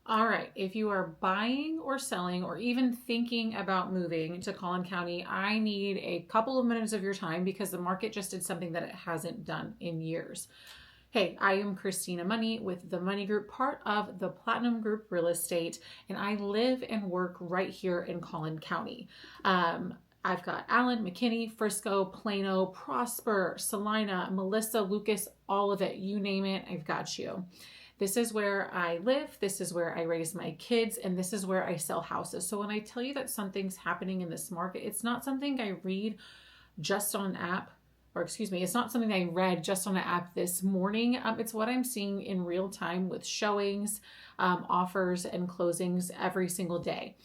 All right, if you are buying or selling or even thinking about moving to Collin County, I need a couple of minutes of your time because the market just did something that it hasn't done in years. Hey, I am Christina Money with the Money Group, part of the Platinum Group Real Estate, and I live and work right here in Collin County. I've got Allen, McKinney, Frisco, Plano, Prosper, Celina, Melissa, Lucas, all of it. You name it, I've got you. This is where I live, this is where I raise my kids, and this is where I sell houses. So when I tell you that something's happening in this market, it's not something I read just on an app, or excuse me, it's not something I read just on an app this morning. It's what I'm seeing in real time with showings, offers, and closings every single day.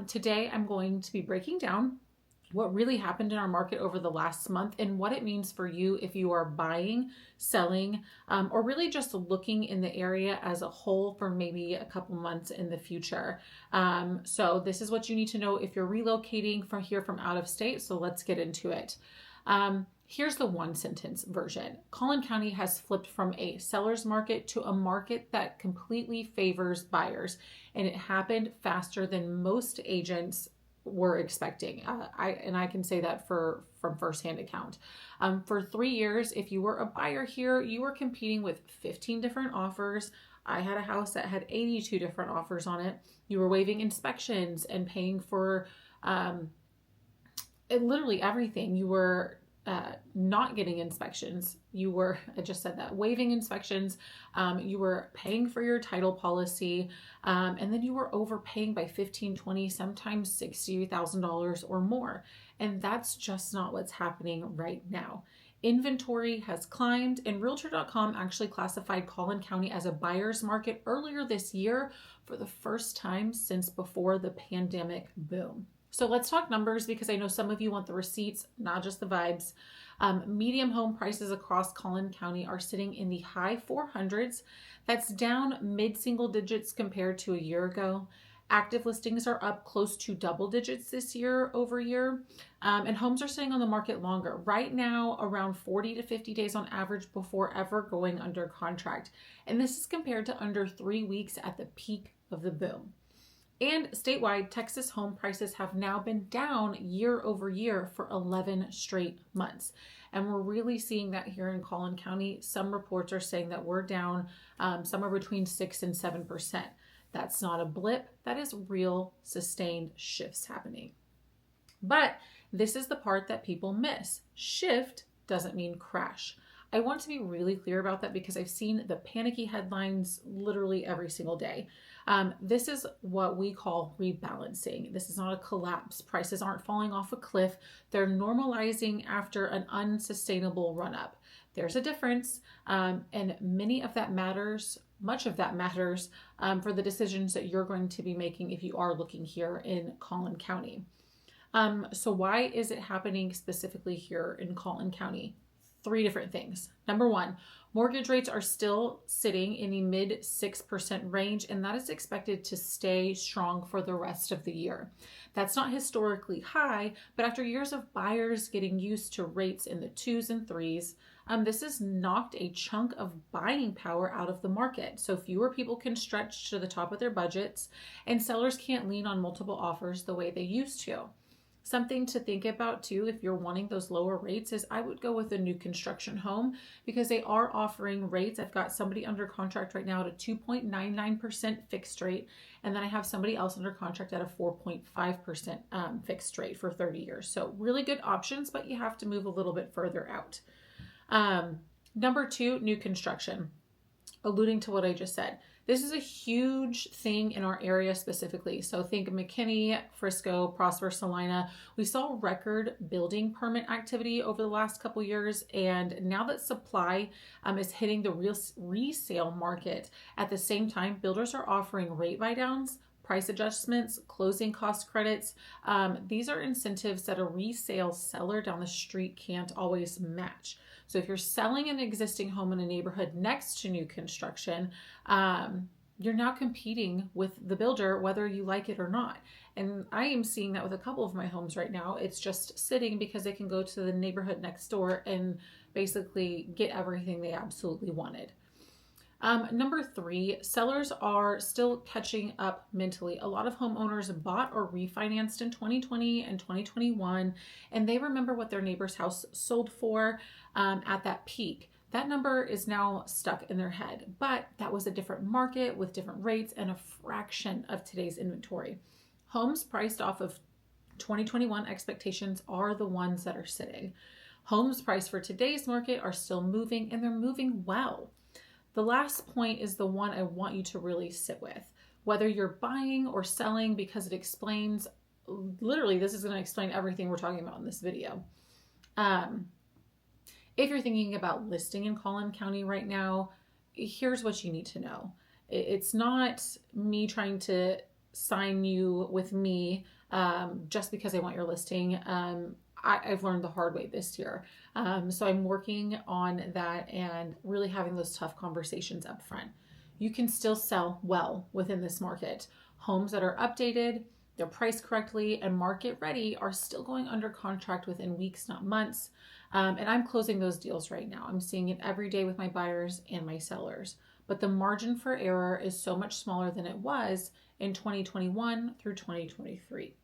Today, I'm going to be breaking down what really happened in our market over the last month and what it means for you if you are buying, selling, or really just looking in the area as a whole for maybe a couple months in the future. So this is what you need to know if you're relocating from out of state. So let's get into it. Here's the one sentence version. Collin County has flipped from a seller's market to a market that completely favors buyers, and it happened faster than most agents were expecting. I can say that from firsthand account. For 3 years, if you were a buyer here, you were competing with 15 different offers. I had a house that had 82 different offers on it. You were waiving inspections and paying for literally everything. You were not getting inspections. I just said that, waiving inspections. You were paying for your title policy. And then you were overpaying by 15, 20, sometimes $60,000 or more. And that's just not what's happening right now. Inventory has climbed, and Realtor.com actually classified Collin County as a buyer's market earlier this year for the first time since before the pandemic boom. So let's talk numbers because I know some of you want the receipts, not just the vibes. Medium home prices across Collin County are sitting in the high 400s. That's down mid-single digits compared to a year ago. Active listings are up close to double digits this year over year. And homes are sitting on the market longer. Right now, around 40 to 50 days on average before ever going under contract. And this is compared to under 3 weeks at the peak of the boom. And statewide, Texas home prices have now been down year over year for 11 straight months. And we're really seeing that here in Collin County. Some reports are saying that we're down somewhere between 6 and 7%. That's not a blip. That is real sustained shifts happening. But this is the part that people miss. Shift doesn't mean crash. I want to be really clear about that because I've seen the panicky headlines literally every single day. This is what we call rebalancing. This is not a collapse. Prices aren't falling off a cliff. They're normalizing after an unsustainable run up. There's a difference, and much of that matters for the decisions that you're going to be making if you are looking here in Collin County. So why is it happening specifically here in Collin County? 3 different things. Number one, mortgage rates are still sitting in the mid 6% range, and that is expected to stay strong for the rest of the year. That's not historically high, but after years of buyers getting used to rates in the 2s and 3s, this has knocked a chunk of buying power out of the market. So fewer people can stretch to the top of their budgets, and sellers can't lean on multiple offers the way they used to. Something to think about too, if you're wanting those lower rates, is I would go with a new construction home because they are offering rates. I've got somebody under contract right now at a 2.99% fixed rate, and then I have somebody else under contract at a 4.5% fixed rate for 30 years. So really good options, but you have to move a little bit further out. Number 2, new construction. Alluding to what I just said. This is a huge thing in our area specifically. So think McKinney, Frisco, Prosper, Celina. We saw record building permit activity over the last couple years. And now that supply is hitting the resale market, at the same time, builders are offering rate buydowns, price adjustments, closing cost credits. These are incentives that a resale seller down the street can't always match. So if you're selling an existing home in a neighborhood next to new construction, you're now competing with the builder, whether you like it or not. And I am seeing that with a couple of my homes right now. It's just sitting because they can go to the neighborhood next door and basically get everything they absolutely wanted. Number three, sellers are still catching up mentally. A lot of homeowners bought or refinanced in 2020 and 2021, and they remember what their neighbor's house sold for at that peak. That number is now stuck in their head, but that was a different market with different rates and a fraction of today's inventory. Homes priced off of 2021 expectations are the ones that are sitting. Homes priced for today's market are still moving, and they're moving well. The last point is the one I want you to really sit with. Whether you're buying or selling, because it explains, literally, this is going to explain everything we're talking about in this video. If you're thinking about listing in Collin County right now, here's what you need to know. It's not me trying to sign you with me just because I want your listing. I've learned the hard way this year. So I'm working on that and really having those tough conversations up front. You can still sell well within this market. Homes that are updated, they're priced correctly, and market ready are still going under contract within weeks, not months. And I'm closing those deals right now. I'm seeing it every day with my buyers and my sellers. But the margin for error is so much smaller than it was in 2021 through 2023.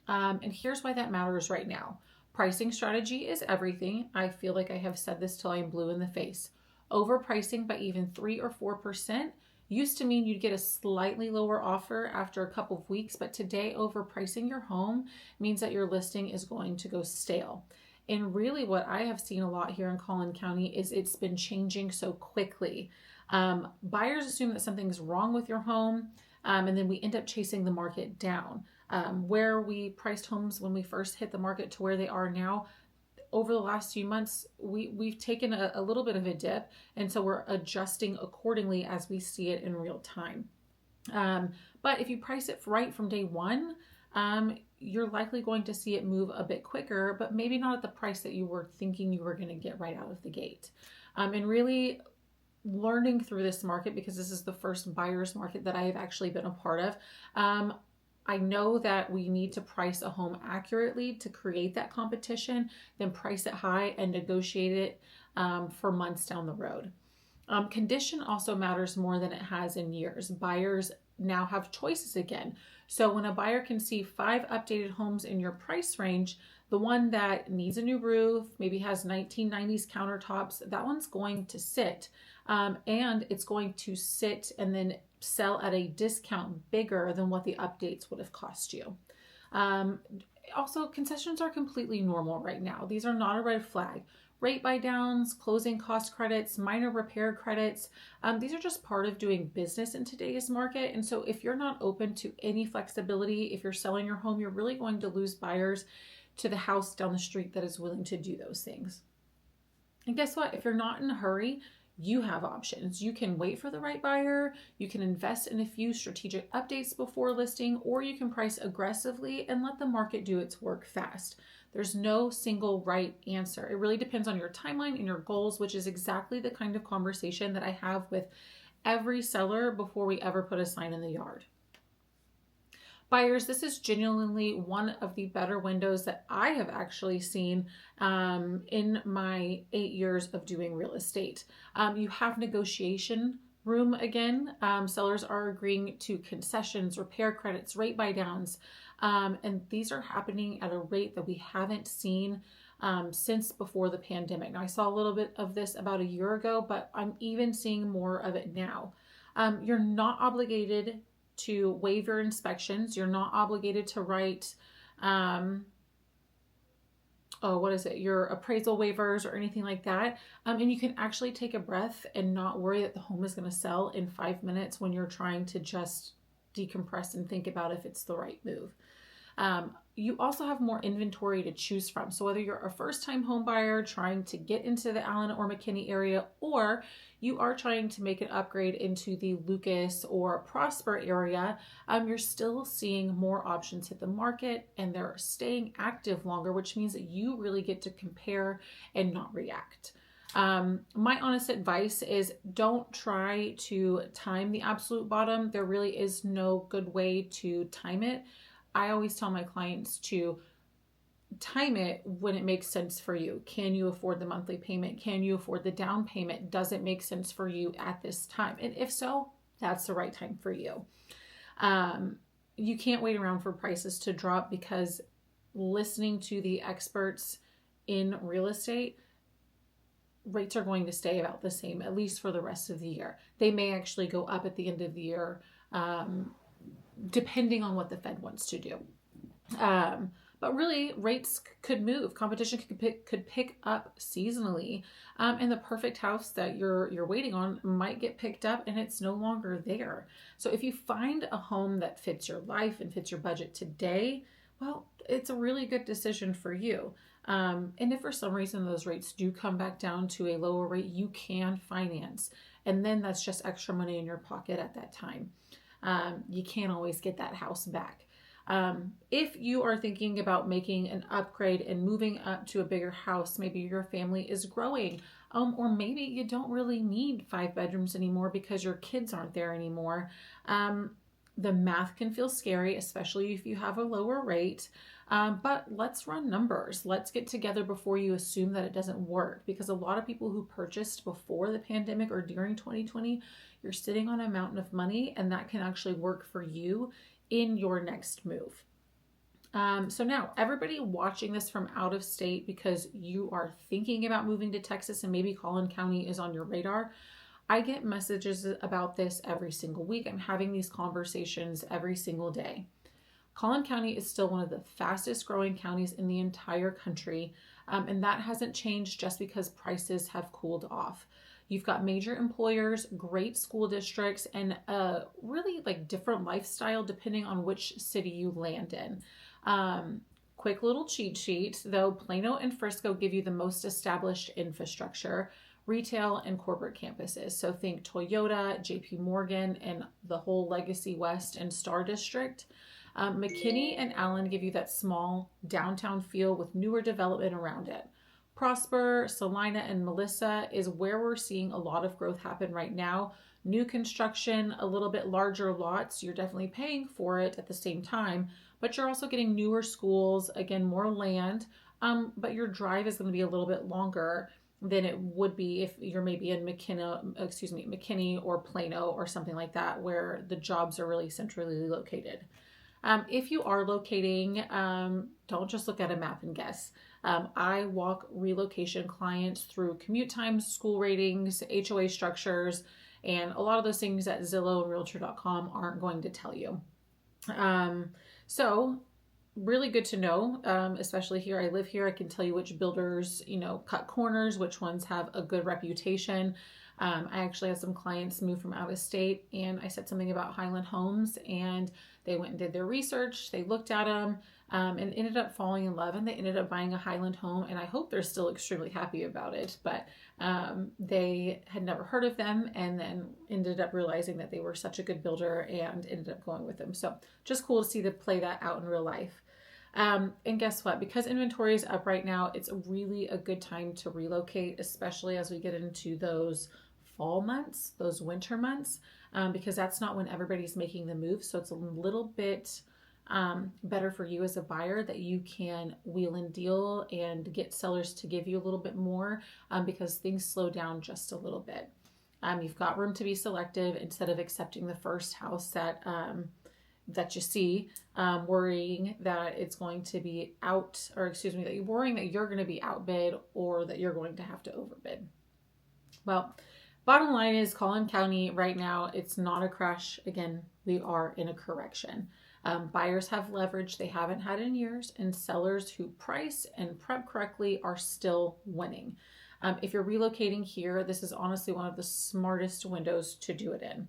And here's why that matters right now. Pricing strategy is everything. I feel like I have said this till I'm blue in the face. Overpricing by even 3 or 4% used to mean you'd get a slightly lower offer after a couple of weeks, but today overpricing your home means that your listing is going to go stale. And really what I have seen a lot here in Collin County is it's been changing so quickly. Buyers assume that something's wrong with your home, and then we end up chasing the market down. Where we priced homes when we first hit the market to where they are now, over the last few months, we've taken a little bit of a dip, and so we're adjusting accordingly as we see it in real time. But if you price it right from day one, you're likely going to see it move a bit quicker, but maybe not at the price that you were thinking you were going to get right out of the gate. And really learning through this market, because this is the first buyer's market that I have actually been a part of, I know that we need to price a home accurately to create that competition, then price it high and negotiate it for months down the road. Condition also matters more than it has in years. Buyers now have choices again. So when a buyer can see 5 updated homes in your price range, the one that needs a new roof, maybe has 1990s countertops, that one's going to sit. And it's going to sit and then sell at a discount bigger than what the updates would have cost you. Also, concessions are completely normal right now. These are not a red flag. Rate buy downs, closing cost credits, minor repair credits. These are just part of doing business in today's market. And so if you're not open to any flexibility, if you're selling your home, you're really going to lose buyers to the house down the street that is willing to do those things. And guess what? If you're not in a hurry, you have options. You can wait for the right buyer, you can invest in a few strategic updates before listing, or you can price aggressively and let the market do its work fast. There's no single right answer. It really depends on your timeline and your goals, which is exactly the kind of conversation that I have with every seller before we ever put a sign in the yard. Buyers, this is genuinely one of the better windows that I have actually seen in my 8 years of doing real estate. You have negotiation room again. Sellers are agreeing to concessions, repair credits, rate buy downs, and these are happening at a rate that we haven't seen since before the pandemic. Now, I saw a little bit of this about a year ago, but I'm even seeing more of it now. You're not obligated to waive your inspections. You're not obligated to write, your appraisal waivers or anything like that. And you can actually take a breath and not worry that the home is going to sell in 5 minutes when you're trying to just decompress and think about if it's the right move. You also have more inventory to choose from. So whether you're a first-time home buyer trying to get into the Allen or McKinney area, or you are trying to make an upgrade into the Lucas or Prosper area, you're still seeing more options hit the market, and they're staying active longer, which means that you really get to compare and not react. My honest advice is don't try to time the absolute bottom. There really is no good way to time it. I always tell my clients to time it when it makes sense for you. Can you afford the monthly payment? Can you afford the down payment? Does it make sense for you at this time? And if so, that's the right time for you. You can't wait around for prices to drop, because listening to the experts in real estate, rates are going to stay about the same, at least for the rest of the year. They may actually go up at the end of the year, depending on what the Fed wants to do. But really, rates could move. Competition could pick up seasonally, and the perfect house that you're waiting on might get picked up, and it's no longer there. So if you find a home that fits your life and fits your budget today, well, it's a really good decision for you. And if for some reason those rates do come back down to a lower rate, you can finance, and then that's just extra money in your pocket at that time. You can't always get that house back. If you are thinking about making an upgrade and moving up to a bigger house, maybe your family is growing, or maybe you don't really need 5 bedrooms anymore because your kids aren't there anymore. The math can feel scary, especially if you have a lower rate. But let's run numbers. Let's get together before you assume that it doesn't work, because a lot of people who purchased before the pandemic or during 2020, you're sitting on a mountain of money, and that can actually work for you in your next move. So now everybody watching this from out of state, because you are thinking about moving to Texas and maybe Collin County is on your radar, I get messages about this every single week. I'm having these conversations every single day. Collin County is still one of the fastest growing counties in the entire country, and that hasn't changed just because prices have cooled off. You've got major employers, great school districts, and a really different lifestyle depending on which city you land in. Quick little cheat sheet, though, Plano and Frisco give you the most established infrastructure, retail, and corporate campuses. So think Toyota, JP Morgan, and the whole Legacy West and Star District. McKinney and Allen give you that small downtown feel with newer development around it. Prosper, Celina, and Melissa is where we're seeing a lot of growth happen right now. New construction, a little bit larger lots. You're definitely paying for it at the same time, but you're also getting newer schools, again, more land, but your drive is going to be a little bit longer than it would be if you're maybe in McKinney or Plano or something like that, where the jobs are really centrally located. If you are locating, don't just look at a map and guess. I walk relocation clients through commute times, school ratings, HOA structures, and a lot of those things that Zillow and Realtor.com aren't going to tell you. So really good to know, especially here. I live here. I can tell you which builders, cut corners, which ones have a good reputation. I actually had some clients move from out of state, and I said something about Highland Homes, and they went and did their research. They looked at them and ended up falling in love, and they ended up buying a Highland home, and I hope they're still extremely happy about it. But they had never heard of them, and then ended up realizing that they were such a good builder and ended up going with them. So just cool to see them play that out in real life. And guess what? Because inventory is up right now, it's really a good time to relocate, especially as we get into those fall months, those winter months, because that's not when everybody's making the move. So it's a little bit better for you as a buyer that you can wheel and deal and get sellers to give you a little bit more, because things slow down just a little bit. You've got room to be selective instead of accepting the first house that you see, worrying that it's going to be that you're worrying that you're going to be outbid or that you're going to have to overbid. Well, bottom line is Collin County right now, it's not a crash. Again, we are in a correction. Buyers have leverage they haven't had in years, and sellers who price and prep correctly are still winning. If you're relocating here, this is honestly one of the smartest windows to do it in.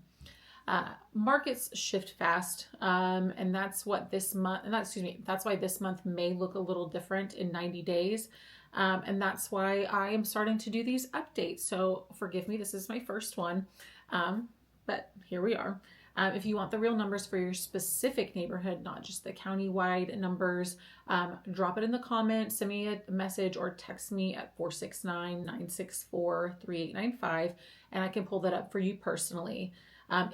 Markets shift fast, and that's what this month, that's why this month may look a little different in 90 days. And that's why I am starting to do these updates. So forgive me, this is my first one, but here we are. If you want the real numbers for your specific neighborhood, not just the county-wide numbers, drop it in the comments, send me a message, or text me at 469-964-3895, and I can pull that up for you personally.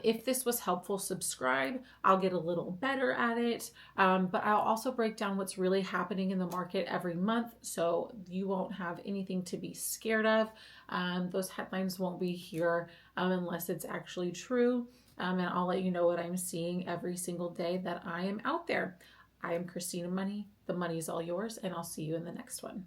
If this was helpful, subscribe. I'll get a little better at it. But I'll also break down what's really happening in the market every month, so you won't have anything to be scared of. Those headlines won't be here unless it's actually true. And I'll let you know what I'm seeing every single day that I am out there. I am Christina Money. The money is all yours, and I'll see you in the next one.